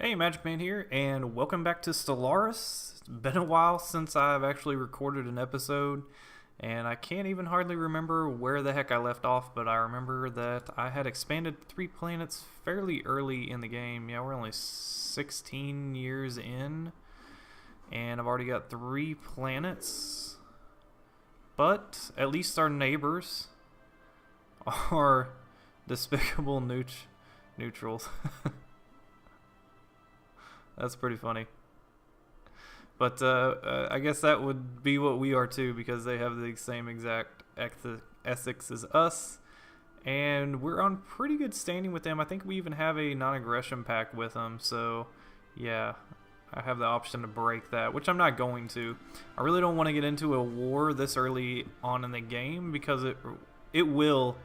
Hey, Magic Man here, and welcome back to Stellaris. It's been a while since I've actually recorded an episode, and I can't even hardly remember where the heck I left off, but I remember that I had expanded 3 planets fairly early in the game. Yeah, we're only 16 years in, and I've already got 3 planets, but at least our neighbors are despicable neutrals. That's pretty funny. But I guess that would be what we are too, because they have the same exact ethics as us. And we're on pretty good standing with them. I think we even have a non-aggression pact with them. So, yeah, I have the option to break that, which I'm not going to. I really don't want to get into a war this early on in the game, because it will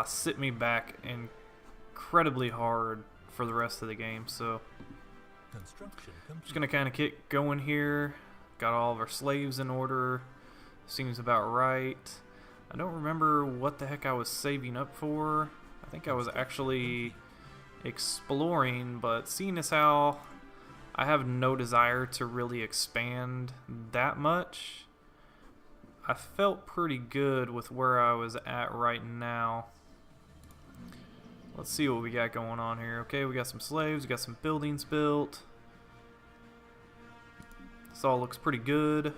sit me back incredibly hard for the rest of the game. So just gonna kind of get going here. Got all of our slaves in order. Seems about right. I don't remember what the heck I was saving up for. I think I was actually exploring, but seeing as how I have no desire to really expand that much, I felt pretty good with where I was at right now. Let's see what we got going on here. Okay, we got some slaves, we got some buildings built. This all looks pretty good.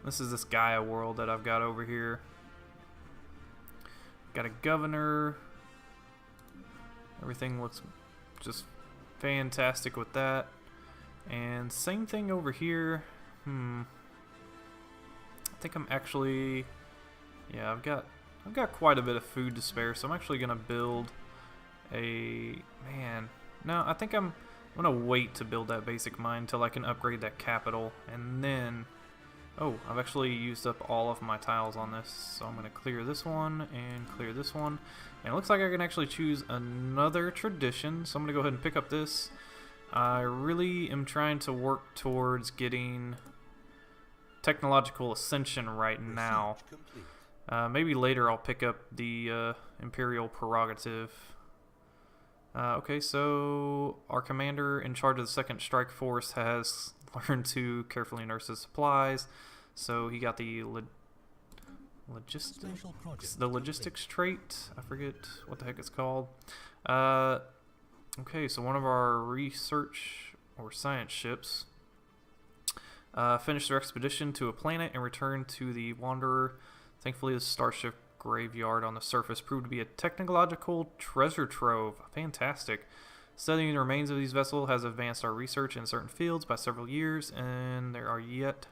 This is this Gaia world that I've got over here. Got a governor. Everything looks just fantastic with that. And same thing over here. I think I'm actually, yeah, I've got quite a bit of food to spare, so I'm actually gonna build no, I think I'm gonna wait to build that basic mine until I can upgrade that capital, and then, oh, I've actually used up all of my tiles on this, so I'm gonna clear this one and clear this one, and it looks like I can actually choose another tradition, so I'm gonna go ahead and pick up this. I really am trying to work towards getting technological ascension right now. Maybe later I'll pick up the Imperial Prerogative. Okay, so our commander in charge of the 2nd Strike Force has learned to carefully nurse his supplies. So he got the logistics trait. I forget what the heck it's called. Okay, so one of our research or science ships finished their expedition to a planet and returned to the Wanderer. Thankfully, the starship graveyard on the surface proved to be a technological treasure trove. Fantastic. Studying the remains of these vessels has advanced our research in certain fields by several years, and there are yet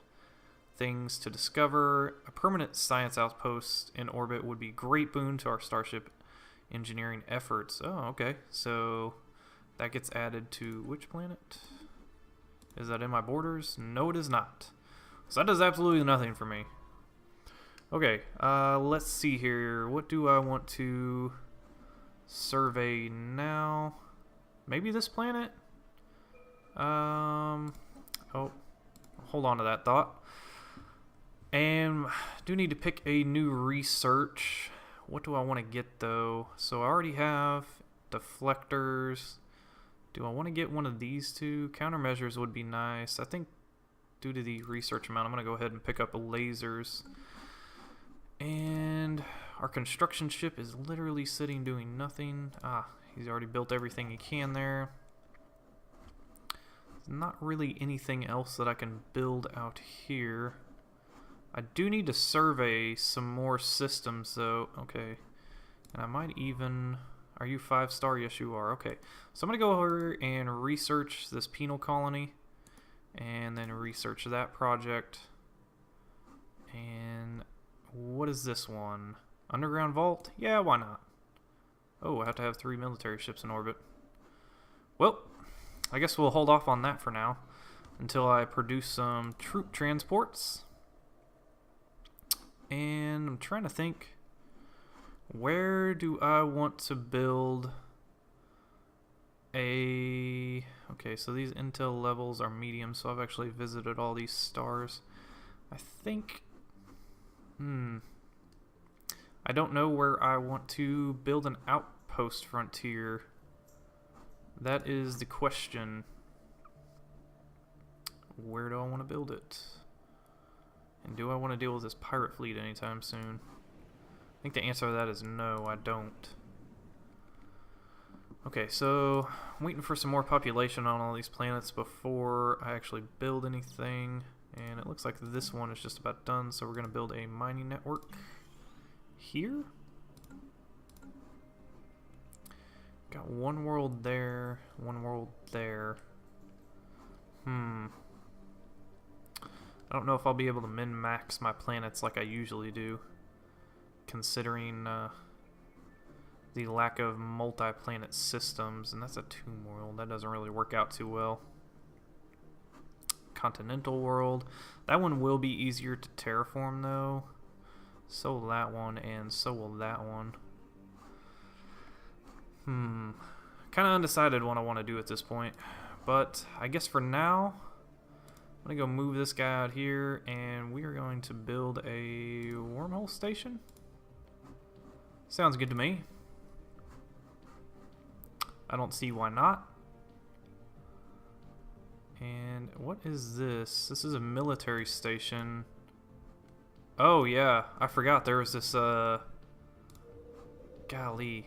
things to discover. A permanent science outpost in orbit would be a great boon to our starship engineering efforts. Oh, okay. So that gets added to which planet? Is that in my borders? No, it is not. So that does absolutely nothing for me. Okay, let's see here. What do I want to survey now? Maybe this planet? Oh, hold on to that thought. And I do need to pick a new research. What do I want to get though? So I already have deflectors. Do I want to get one of these two? Countermeasures would be nice. I think due to the research amount, I'm going to go ahead and pick up lasers. And our construction ship is literally sitting doing nothing. He's already built everything he can there. There's not really anything else that I can build out here. I do need to survey some more systems though. Okay. And I might even... Are you 5-star? Yes, you are. Okay. So I'm going to go over and research this penal colony. And then research that project. And... what is this one? Underground vault? Yeah, why not? Oh, I have to have 3 military ships in orbit. Well, I guess we'll hold off on that for now until I produce some troop transports. And I'm trying to think, where do I want to build a... Okay, so these intel levels are medium, so I've actually visited all these stars. I think... I don't know where I want to build an outpost frontier. That is the question. Where do I want to build it? And do I want to deal with this pirate fleet anytime soon? I think the answer to that is no, I don't. Okay, so I'm waiting for some more population on all these planets before I actually build anything. And it looks like this one is just about done, so we're going to build a mining network here. Got one world there, one world there. I don't know if I'll be able to min-max my planets like I usually do, considering the lack of multi-planet systems, and that's a tomb world. That doesn't really work out too well. Continental world. That one will be easier to terraform though. So will that one, and so will that one. Kind of undecided what I want to do at this point, but I guess for now I'm gonna go move this guy out here, and we are going to build a wormhole station. Sounds good to me. I don't see why not. And what is this? This is a military station. Oh yeah, I forgot there was this golly.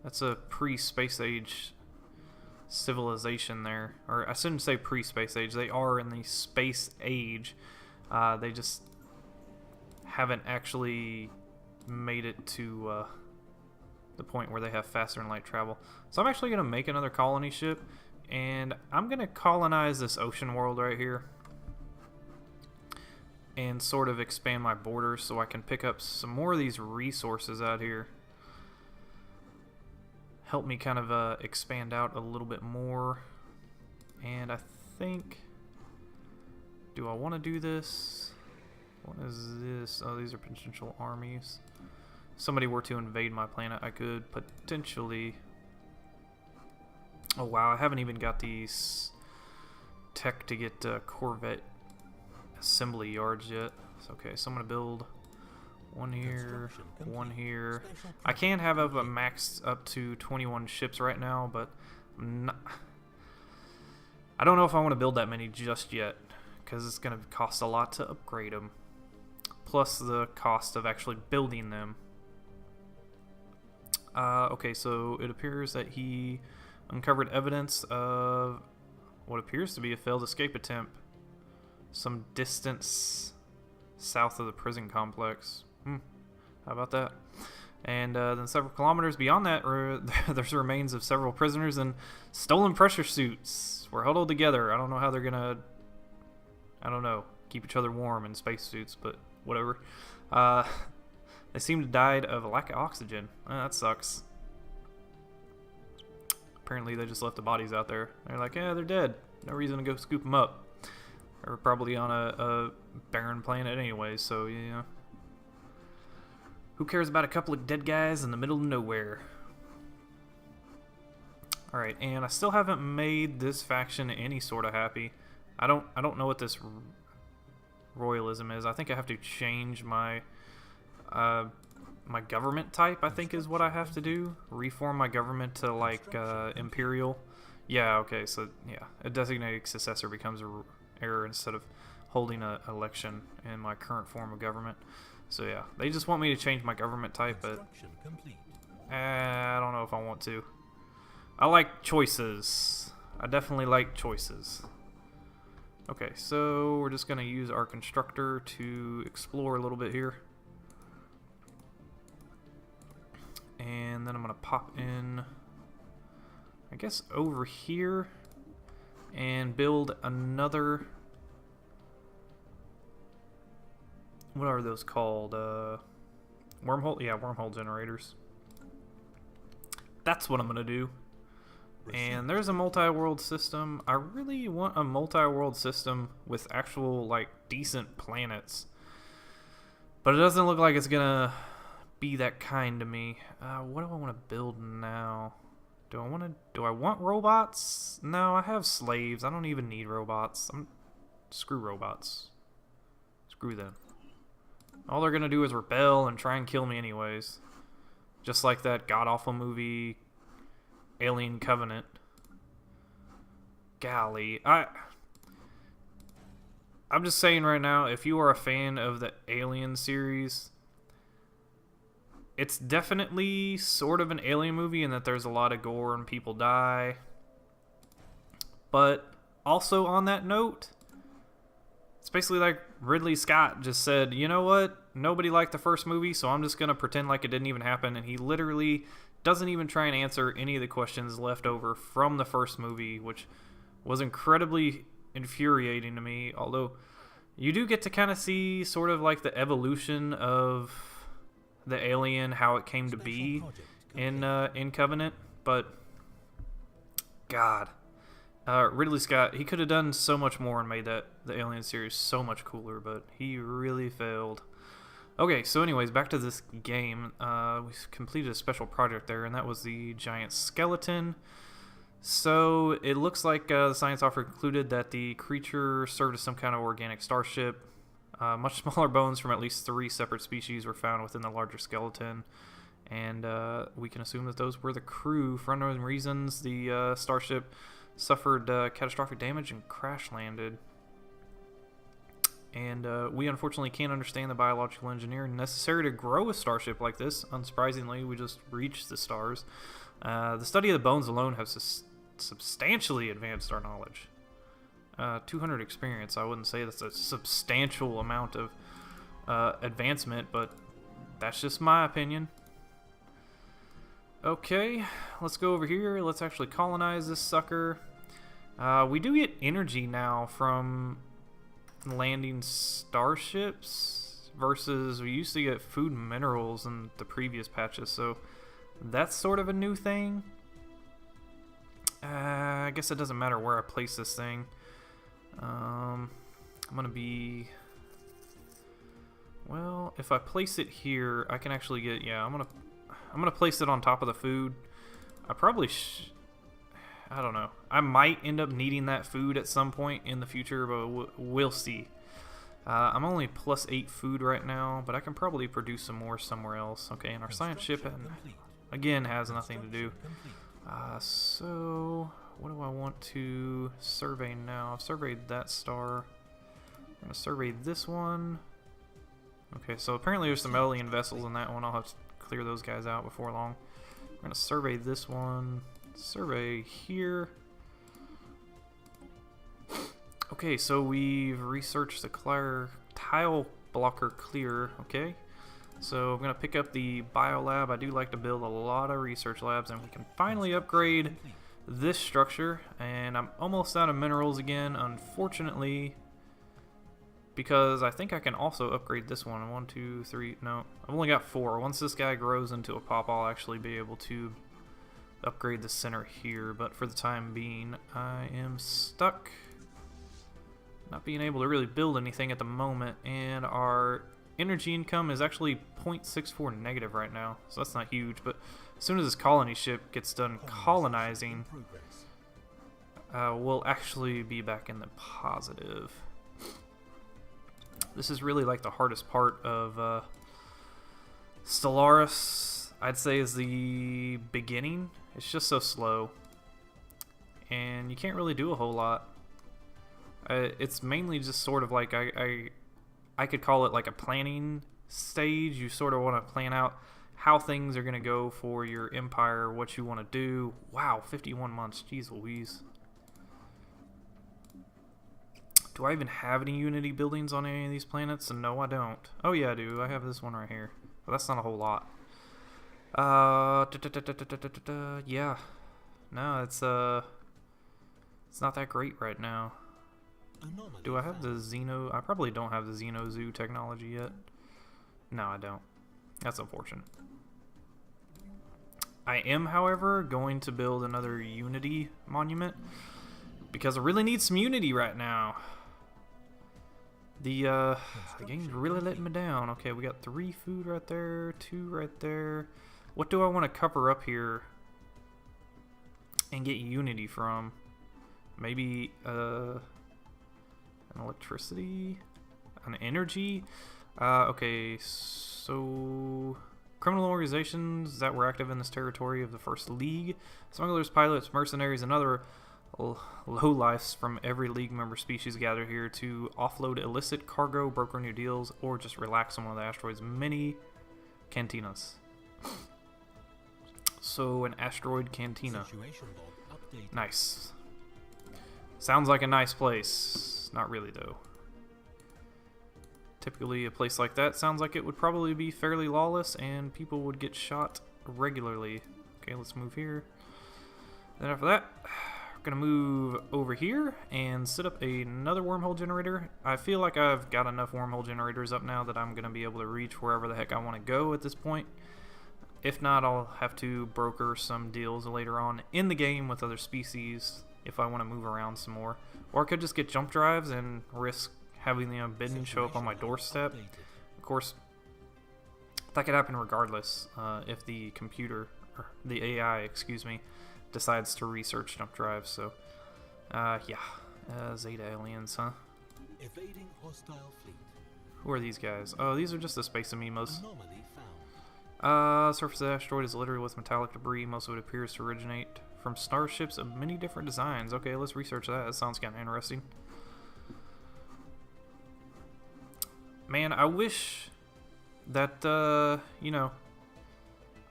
That's a pre-space age civilization there. Or I shouldn't say pre-space age, they are in the space age. They just haven't actually made it to the point where they have faster than light travel. So I'm actually going to make another colony ship, and I'm going to colonize this ocean world right here and sort of expand my borders so I can pick up some more of these resources out here. Help me kind of expand out a little bit more. And I think, do I want to do this? What is this? Oh, these are potential armies. If somebody were to invade my planet, I could potentially... Oh wow, I haven't even got these tech to get Corvette assembly yards yet. So, okay, so I'm going to build one here, one here. I can have a max up to 21 ships right now, but I don't know if I want to build that many just yet, because it's going to cost a lot to upgrade them, plus the cost of actually building them. Okay, so it appears that he uncovered evidence of what appears to be a failed escape attempt some distance south of the prison complex. How about that? And then several kilometers beyond that, there's remains of several prisoners and stolen pressure suits. We're huddled together. I don't know how they're gonna, I don't know, keep each other warm in spacesuits, but whatever. They seem to have died of a lack of oxygen. That sucks. Apparently they just left the bodies out there. They're like, yeah, they're dead. No reason to go scoop them up. They're probably on a barren planet anyway, so yeah. Who cares about a couple of dead guys in the middle of nowhere? Alright, and I still haven't made this faction any sort of happy. I don't know what this royalism is. I think I have to change my my government type, I think is what I have to do. Reform my government to like imperial. Yeah, okay, so yeah, a designated successor becomes a heir instead of holding an election in my current form of government. So yeah, they just want me to change my government type, but I don't know if I want to. I like choices. I definitely like choices. Okay, so we're just going to use our constructor to explore a little bit here. And then I'm going to pop in, I guess, over here and build another... What are those called? Wormhole? Yeah, wormhole generators. That's what I'm going to do. And there's a multi-world system. I really want a multi-world system with actual, like, decent planets. But it doesn't look like it's going to be that kind to me. What do I want to build now? Do I want robots? No, I have slaves. I don't even need robots. Screw robots. Screw them. All they're going to do is rebel and try and kill me anyways. Just like that god-awful movie, Alien Covenant. golly, I'm just saying right now, if you are a fan of the Alien series, it's definitely sort of an Alien movie in that there's a lot of gore and people die. But also on that note, it's basically like Ridley Scott just said, you know what? Nobody liked the first movie, so I'm just going to pretend like it didn't even happen. And he literally doesn't even try and answer any of the questions left over from the first movie, which was incredibly infuriating to me. Although you do get to kind of see sort of like the evolution of the alien, how it came to be in Covenant. But God, Ridley Scott, he could have done so much more and made the Alien series so much cooler, but he really failed. Okay, so anyways, back to this game. We completed a special project there, and that was the giant skeleton. So it looks like the science officer concluded that the creature served as some kind of organic starship. Much smaller bones from at least 3 separate species were found within the larger skeleton, and we can assume that those were the crew. For unknown reasons, the starship suffered catastrophic damage and crash landed. And we unfortunately can't understand the biological engineering necessary to grow a starship like this. Unsurprisingly, we just reached the stars. The study of the bones alone has substantially advanced our knowledge. 200 experience, I wouldn't say that's a substantial amount of advancement, but that's just my opinion. Okay, let's go over here. Let's actually colonize this sucker. We do get energy now from landing starships versus we used to get food and minerals in the previous patches, so that's sort of a new thing. I guess it doesn't matter where I place this thing. I'm gonna be, well, if I place it here, I can actually get, yeah, I'm gonna place it on top of the food. I probably I don't know. I might end up needing that food at some point in the future, but we'll see. I'm only +8 food right now, but I can probably produce some more somewhere else. Okay, and our science ship, again, has nothing to do. So, what do I want to survey now? I've surveyed that star. I'm going to survey this one. Okay, so apparently there's some alien vessels in that one. I'll have to clear those guys out before long. I'm going to survey this one. Survey here. Okay, so we've researched the tile blocker clear. Okay, so I'm gonna pick up the biolab. I do like to build a lot of research labs, and we can finally upgrade this structure. And I'm almost out of minerals again, unfortunately, because I think I can also upgrade this one. 1, 2, 3. No, I've only got 4. Once this guy grows into a pop, I'll actually be able to upgrade the center here, but for the time being I am stuck not being able to really build anything at the moment, and our energy income is actually 0.64 negative right now, so that's not huge. But as soon as this colony ship gets done colonizing, we'll actually be back in the positive. This is really like the hardest part of Stellaris, I'd say, is the beginning. It's just so slow, and you can't really do a whole lot. It's mainly just sort of like I could call it like a planning stage. You sort of want to plan out how things are going to go for your empire, what you want to do. Wow, 51 months. Jeez Louise. Do I even have any Unity buildings on any of these planets? And no, I don't. Oh yeah, I do. I have this one right here. But that's not a whole lot. Yeah. No, it's not that great right now. Do I have the Xeno? I probably don't have the Xeno Zoo technology yet. No, I don't. That's unfortunate. I am, however, going to build another Unity monument because I really need some Unity right now. The game's really letting me down. Okay, we got 3 food right there, 2 right there. What do I want to cover up here and get Unity from? Maybe an electricity, an energy. Okay, so criminal organizations that were active in this territory of the First League, smugglers, pilots, mercenaries, and other lowlifes from every League member species gather here to offload illicit cargo, broker new deals, or just relax on one of the asteroid's many cantinas. So, an asteroid cantina. Nice. Sounds like a nice place. Not really, though. Typically, a place like that sounds like it would probably be fairly lawless and people would get shot regularly. Okay, let's move here. Then after that, we're going to move over here and set up another wormhole generator. I feel like I've got enough wormhole generators up now that I'm going to be able to reach wherever the heck I want to go at this point. If not, I'll have to broker some deals later on in the game with other species if I want to move around some more. Or I could just get jump drives and risk having the unbidden show up on my doorstep. Of course, that could happen regardless if the computer, or the AI, excuse me, decides to research jump drives. So, yeah. Zeta aliens, huh? Evading hostile fleet. Who are these guys? Oh, these are just the space amoebas. Anomaly found. Surface of the asteroid is littered with metallic debris. Most of it appears to originate from starships of many different designs. Okay, let's research that. That sounds kind of interesting. Man, I wish that, you know,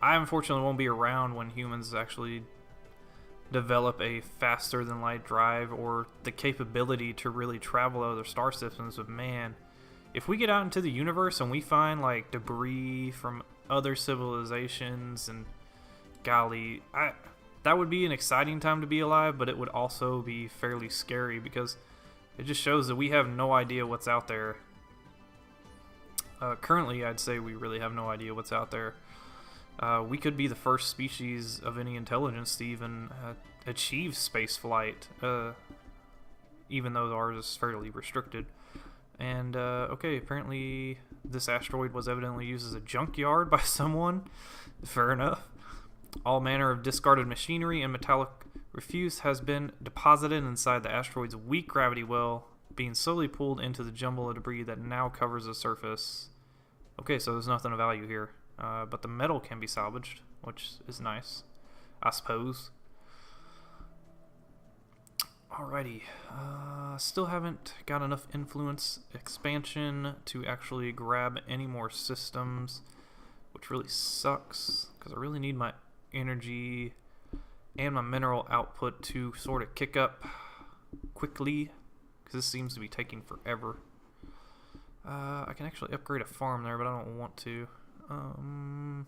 I unfortunately won't be around when humans actually develop a faster than light drive or the capability to really travel other star systems. But man, if we get out into the universe and we find like debris from other civilizations, and golly, that would be an exciting time to be alive, but it would also be fairly scary because it just shows that we have no idea what's out there. Currently, I'd say we really have no idea what's out there. We could be the first species of any intelligence to even achieve space flight, even though ours is fairly restricted. And, okay, apparently this asteroid was evidently used as a junkyard by someone. Fair enough. All manner of discarded machinery and metallic refuse has been deposited inside the asteroid's weak gravity well, being slowly pulled into the jumble of debris that now covers the surface. Okay, so there's nothing of value here. But the metal can be salvaged, which is nice, I suppose. Alrighty, still haven't got enough influence expansion to actually grab any more systems, which really sucks, because I really need my energy and my mineral output to sort of kick up quickly, because this seems to be taking forever. I can actually upgrade a farm there, but I don't want to. You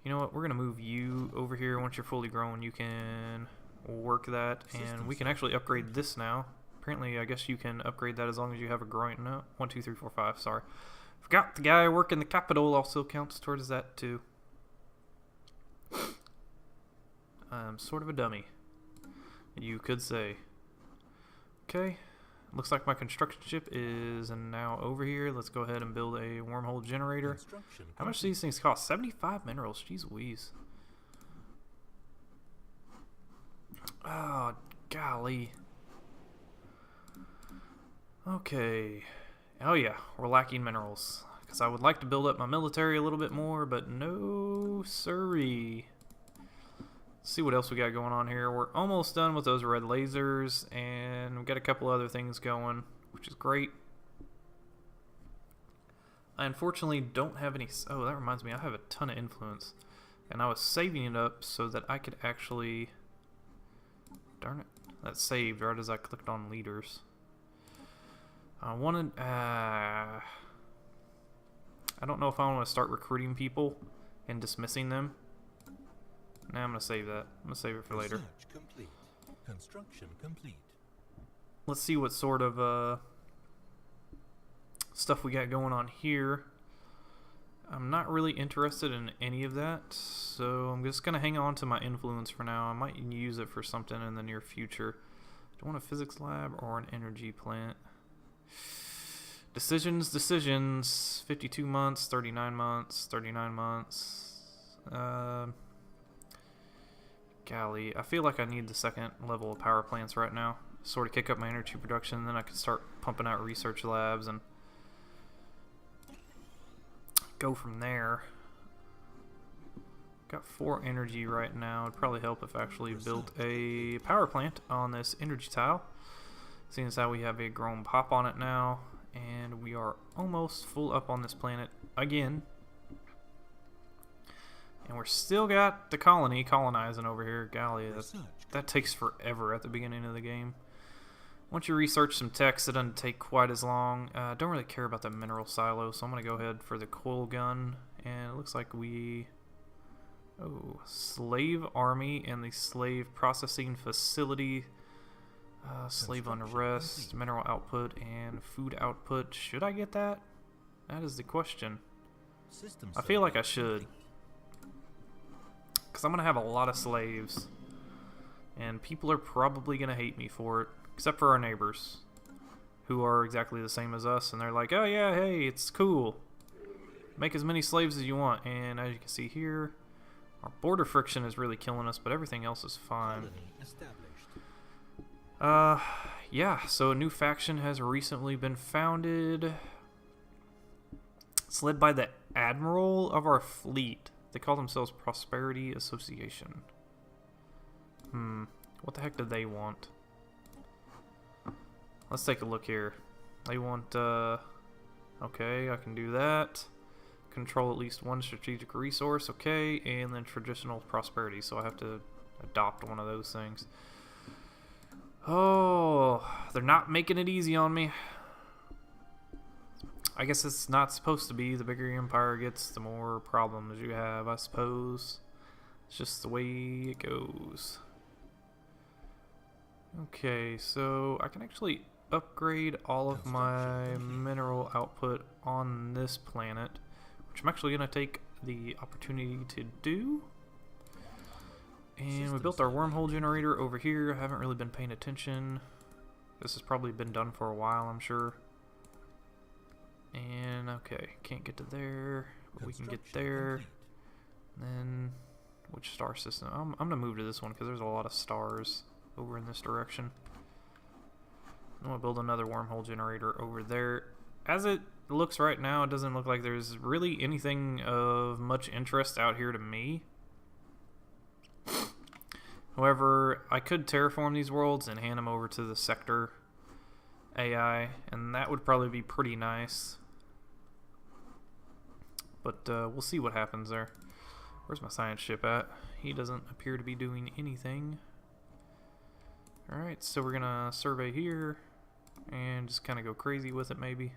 know what, we're going to move you over here. Once you're fully grown, you can work that, and we can actually upgrade this now. Apparently, I guess you can upgrade that as long as you have a growing. No, 1, 2, 3, 4, 5. Sorry, forgot the guy working the capital also counts towards that too. I'm sort of a dummy, you could say. Okay, looks like my construction ship is now over here. Let's go ahead and build a wormhole generator. How much do these things cost? 75 minerals. Jeez Louise. Oh, golly. Okay. Oh yeah, we're lacking minerals. Because I would like to build up my military a little bit more, but no siree. Let's see what else we got going on here. We're almost done with those red lasers, and we've got a couple other things going, which is great. I unfortunately don't have any... Oh, that reminds me, I have a ton of influence. And I was saving it up so that I could actually... Darn it. That saved right as I clicked on leaders. I wanted... I don't know if I want to start recruiting people and dismissing them. Nah, I'm going to save that. I'm going to save it for later. Complete. Construction complete. Let's see what sort of stuff we got going on here. I'm not really interested in any of that, so I'm just going to hang on to my influence for now. I might use it for something in the near future. Do I want a physics lab or an energy plant? Decisions. 52 months, 39 months, 39 months. Golly, I feel like I need the second level of power plants right now. Sort of kick up my energy production, then I can start pumping out research labs and go from there. Got 4 energy right now. It'd probably help if I actually built a power plant on this energy tile. Seeing as how we have a grown pop on it now, and we are almost full up on this planet again. And we're still got the colony colonizing over here. Golly, that takes forever at the beginning of the game. Once you research some text, it doesn't take quite as long. Don't really care about the mineral silo, so I'm going to go ahead for the coil gun. And it looks like we... Oh, slave army and the slave processing facility. Slave unrest, mineral output, and food output. Should I get that? That is the question. I feel like I should. Because I'm going to have a lot of slaves. And people are probably going to hate me for it. Except for our neighbors. Who are exactly the same as us. And they're like, oh yeah, hey, it's cool. Make as many slaves as you want. And as you can see here, our border friction is really killing us. But everything else is fine. Yeah, so a new faction has recently been founded. It's led by the admiral of our fleet. They call themselves Prosperity Association. What the heck do they want? Let's take a look here. They want, okay, I can do that. Control at least one strategic resource, okay, and then traditional prosperity, so I have to adopt one of those things. Oh, they're not making it easy on me. I guess it's not supposed to be. The bigger your empire gets, the more problems you have, I suppose. It's just the way it goes. Okay, so I can actually upgrade all of my mineral output on this planet, which I'm actually going to take the opportunity to do. And we built our wormhole generator over here. I haven't really been paying attention. This has probably been done for a while, I'm sure. And okay, can't get to there, but we can get there. And then, which star system? I'm going to move to this one because there's a lot of stars over in this direction. I'm going to build another wormhole generator over there. As it looks right now, it doesn't look like there's really anything of much interest out here to me. However, I could terraform these worlds and hand them over to the sector AI, and that would probably be pretty nice. But we'll see what happens there. Where's my science ship at? He doesn't appear to be doing anything. Alright, so we're going to survey here and just kind of go crazy with it maybe.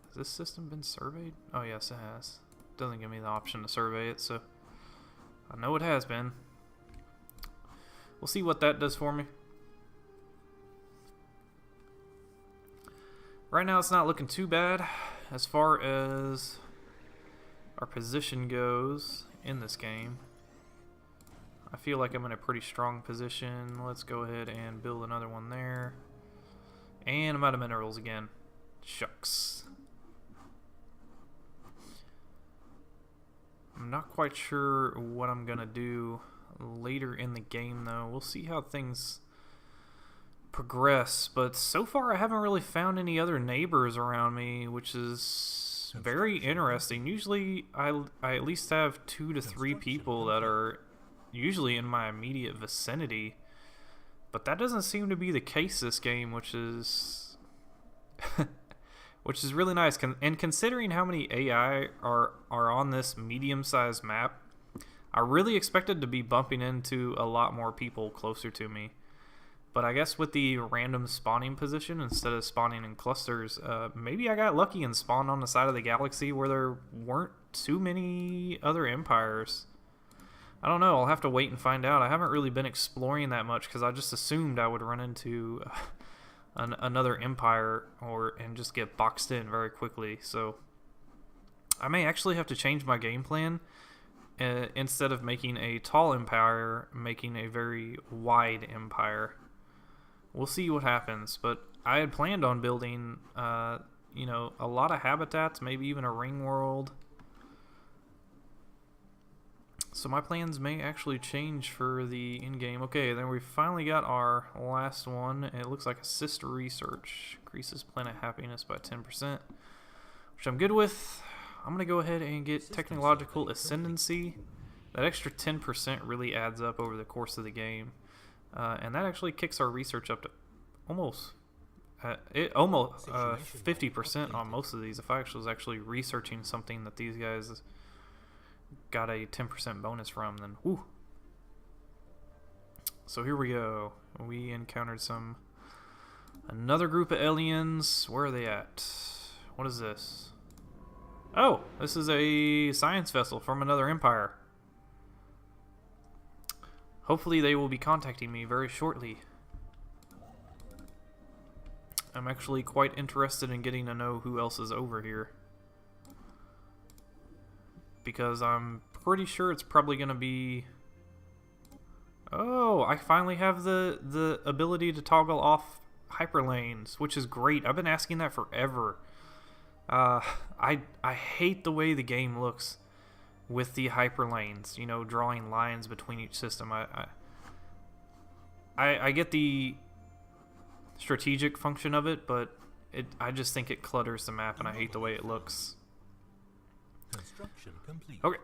Has this system been surveyed? Oh yes, it has. Doesn't give me the option to survey it, so I know it has been. We'll see what that does for me. Right now it's not looking too bad as far as our position goes in this game. I feel like I'm in a pretty strong position. Let's go ahead and build another one there. And I'm out of minerals again. Shucks. I'm not quite sure what I'm gonna do later in the game though. We'll see how things progress, but so far I haven't really found any other neighbors around me, which is very interesting. Usually I at least have 2 to 3 people that are usually in my immediate vicinity, but that doesn't seem to be the case this game, which is which is really nice. And considering how many AI are on this medium-sized map, I really expected to be bumping into a lot more people closer to me. But I guess with the random spawning position, instead of spawning in clusters, maybe I got lucky and spawned on the side of the galaxy where there weren't too many other empires. I don't know. I'll have to wait and find out. I haven't really been exploring that much because I just assumed I would run into another empire and just get boxed in very quickly. So I may actually have to change my game plan. Instead of making a tall empire, making a very wide empire. We'll see what happens, but I had planned on building, you know, a lot of habitats, maybe even a ring world. So my plans may actually change for the in-game. Okay, then we finally got our last one. It looks like assist research. Increases planet happiness by 10%, which I'm good with. I'm going to go ahead and get technological ascendancy. That extra 10% really adds up over the course of the game. And that actually kicks our research up to almost 50% on most of these. If I was actually researching something that these guys got a 10% bonus from, then whew. So here we go. We encountered another group of aliens. Where are they at? What is this? Oh, this is a science vessel from another empire. Hopefully they will be contacting me very shortly. I'm actually quite interested in getting to know who else is over here. Because I'm pretty sure it's probably going to be... Oh, I finally have the ability to toggle off hyperlanes, which is great. I've been asking that forever. I hate the way the game looks with the hyperlanes, you know, drawing lines between each system. I get the strategic function of it, but I just think it clutters the map, and I hate the way it looks. Construction complete. Okay.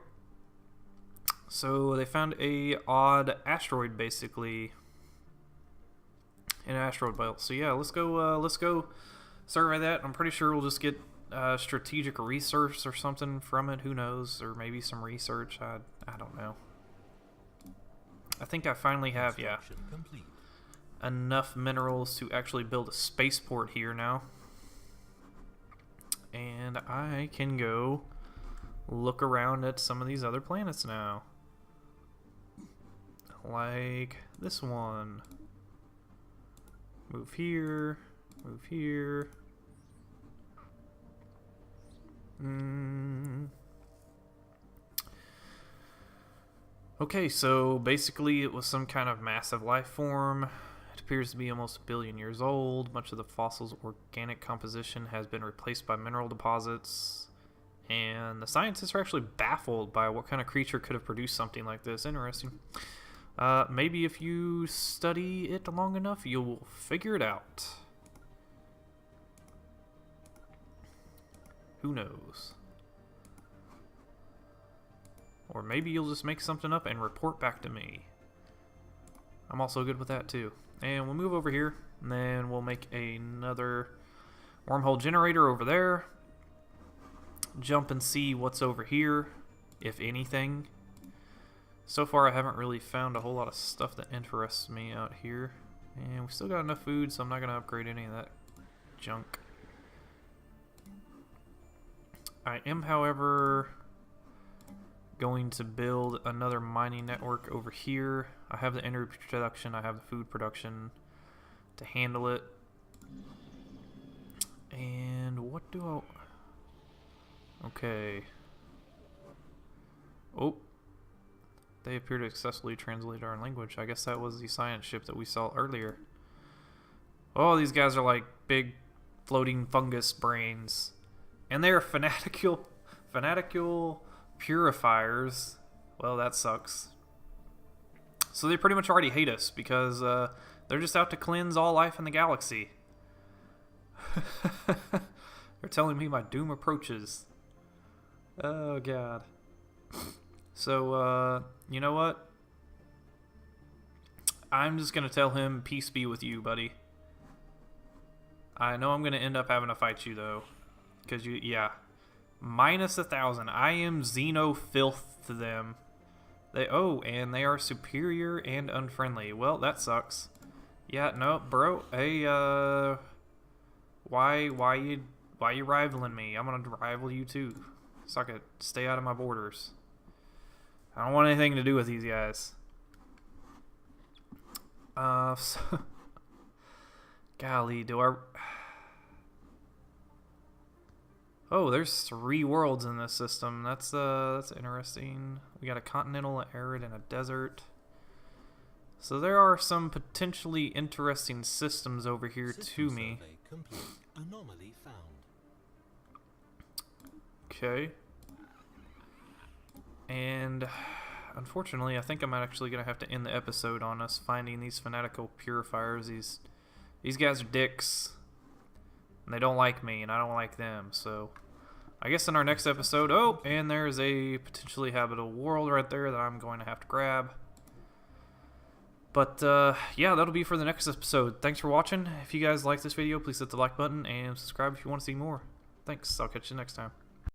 So they found a odd asteroid, basically, an asteroid belt. So yeah, let's go survey that. I'm pretty sure we'll just get strategic research or something from it. Who knows? Or maybe some research. I don't know. I think I finally have enough minerals to actually build a spaceport here now, and I can go look around at some of these other planets now. Like this one. Move here. Move here. Okay, so basically it was some kind of massive life form. It appears to be almost 1 billion years old. Much of the fossil's organic composition has been replaced by mineral deposits. And the scientists are actually baffled by what kind of creature could have produced something like this. Interesting. Maybe if you study it long enough, you'll figure it out. Who knows? Or maybe you'll just make something up and report back to me. I'm also good with that too. And we'll move over here, and then we'll make another wormhole generator over there. Jump and see what's over here, if anything. So far I haven't really found a whole lot of stuff that interests me out here. And we still got enough food, so I'm not going to upgrade any of that junk. I am, however, going to build another mining network over here. I have the energy production, I have the food production to handle it. And what do I... Okay. Oh. They appear to successfully translate our language. I guess that was the science ship that we saw earlier. Oh, these guys are like big floating fungus brains. And they are fanatical purifiers. Well, that sucks. So they pretty much already hate us because they're just out to cleanse all life in the galaxy. They're telling me my doom approaches. Oh, God. So, you know what? I'm just going to tell him, peace be with you, buddy. I know I'm going to end up having to fight you, though. Because you, yeah. Minus 1,000. I am xenofilth to them. And they are superior and unfriendly. Well, that sucks. Yeah, no, bro. Hey, why you rivaling me? I'm going to rival you, too. Suck it. Stay out of my borders. I don't want anything to do with these guys. So, golly, do I... Oh, there's 3 worlds in this system. That's interesting. We got a continental, an arid, and a desert. So there are some potentially interesting systems over here to me. Anomaly found. Okay. And unfortunately, I think I'm actually going to have to end the episode on us finding these fanatical purifiers. These guys are dicks. And they don't like me, and I don't like them. So I guess in our next episode... Oh, and there's a potentially habitable world right there that I'm going to have to grab. But, yeah, that'll be for the next episode. Thanks for watching. If you guys like this video, please hit the like button and subscribe if you want to see more. Thanks. I'll catch you next time.